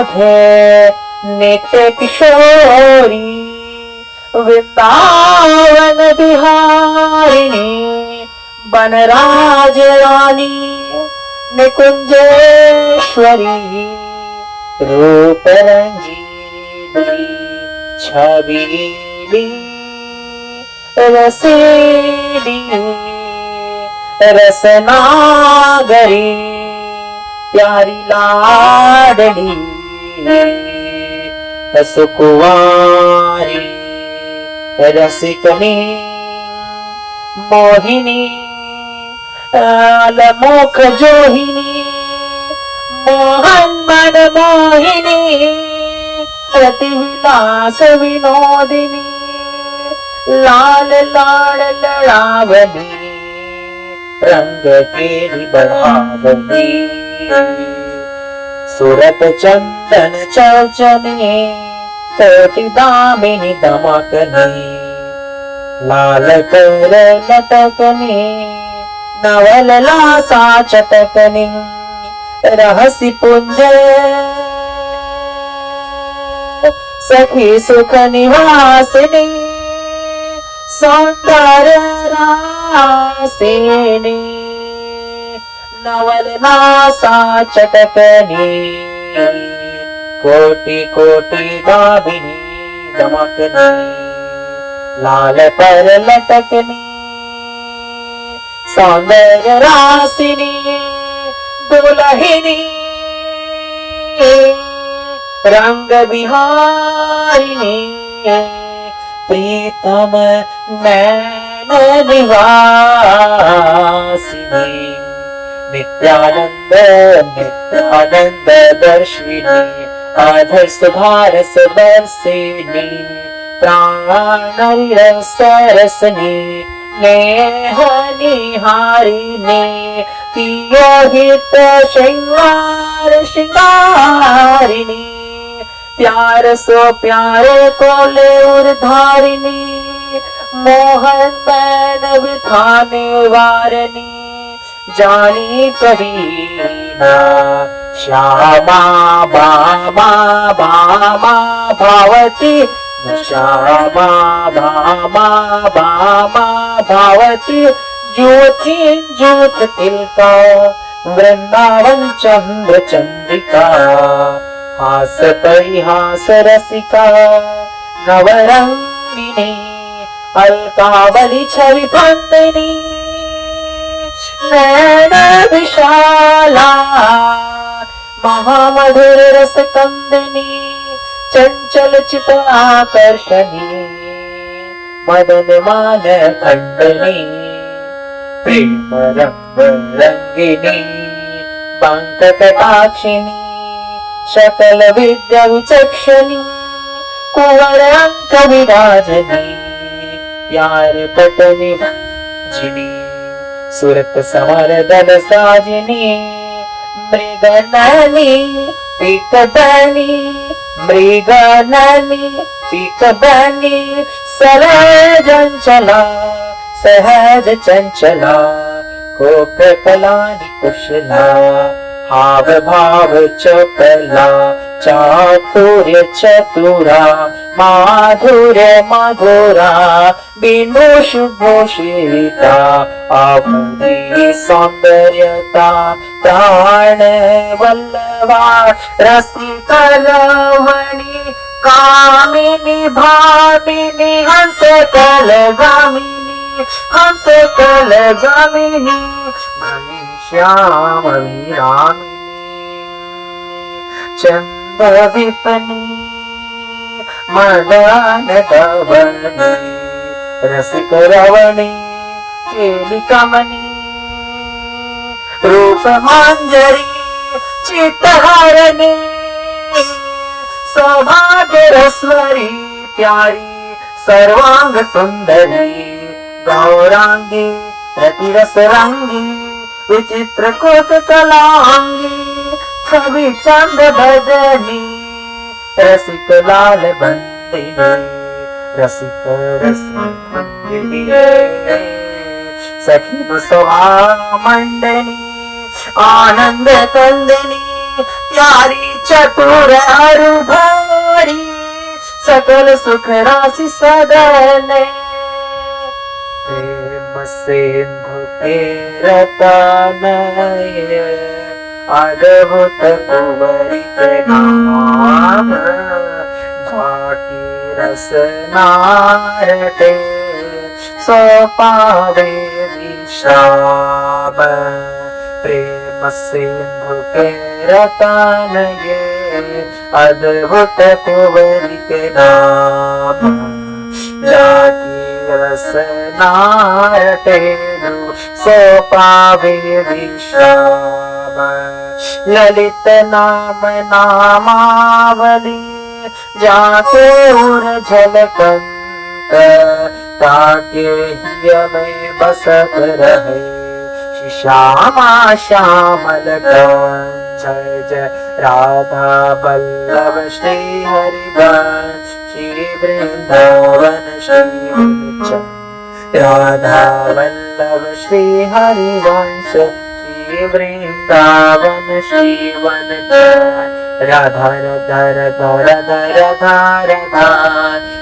राधे नित्य किशोरी वृंदावन बिहारिणी बनराज रानी निकुंजेश्वरी रूप रंगीली छबीली रसीली रसनागरी प्यारी लाडली सुकुवारी रसिकनी मोहिनी अलमोख जोहिनी मोहन मन मोहिनी रतिविलास विनोदिनी लाल लाड लडावली रंग केली बढ़ावली सुरत चंदन चर्चने कोटी दामिनी दमकने लाल कर लटकने नवल लासा चटकने रहसी पुंज सखी सुख निवासिनी सौंदर्य रासिनी नवल नासा चटकनी कोटि कोटि दामिनी दमकनी लाल पर लटकनी सौंदर्य रासिनी दुलहिनी रंग बिहारिणी प्रीतम नैन निवासिनी नित्यानंद नित्यानंद दर्शिनी अधर सुधारस बरसिनी प्राण रसरसनी नेह निहारिणी पियोहित श्रृंगार श्रृंगारिणी प्यार सो प्यारे को ले उर्धारिणी मोहन बैन विधाने वारणी जानी कवीना श्यामा बामा बामा भावती श्यामा बामा बामा भावती ज्योति ज्योत तिलका वृंदावन चंद्र चंद्रिका हास परिहास रसिका नवरंगिनी अलकावली छवि बंदिनी नैन विशाला महामधुर रस कंदिनी चंचल चित आकर्षणी मदन मान खंडनी प्रेम रंग रंगिनी बांक कटाक्षिणी सकल विद्या विचक्षणी कुंवर अंक विराजनी प्यार पटनी वाजिनी सुरत समरदन साजिनी मृगननी पिकबनी मृगननी पिकबनी सरज चंचला सहज चंचला कोक कलानि कुशला हाव भाव चपला चातुर्य चतुरा माधुर्य मधुरा बिनुष भूषिता अवधि सौंदर्यता प्राण वल्लभा रसिक रमणी कामिनी भामिनी हंस कल गामिनी घनश्याम विरामिनी चंद विपनी मदन दवनी रसिक रवणी केली कमनी रूप मांजरी चित्तहारणी सौभाग्य रस्वरी प्यारी सर्वांग सुंदरी गौरांगी रतिरस रंगी विचित्र कोक कलांगी छवि चंद बदनी रसिक लाल बंदिनी रसिक रसिक सखी सभा मंडनी आनंद कंदिनी प्यारी चतुर अरु भारी सकल सुख राशि सदने प्रेम सिंधु के रतनये अद्भुत कुंवरी के नाम झाकी रस नारटे सो पावे विश्राम प्रेम सिंधु के रतनये अद्भुत कुंवरी के नाम झाकी रस नारटे सो पावे विश्राम ललित नाम नामावली जाके उर झलकंत ताके हिय में बसत रहे श्यामा श्यामल जय जय राधा वल्लभ श्री हरिवंश श्री वृंदावन श्री वनचंद राधा वल्लभ श्री हरिवंश श्री वृंदावन श्री वनचंद राधा राधा राधा राधा राधा राधा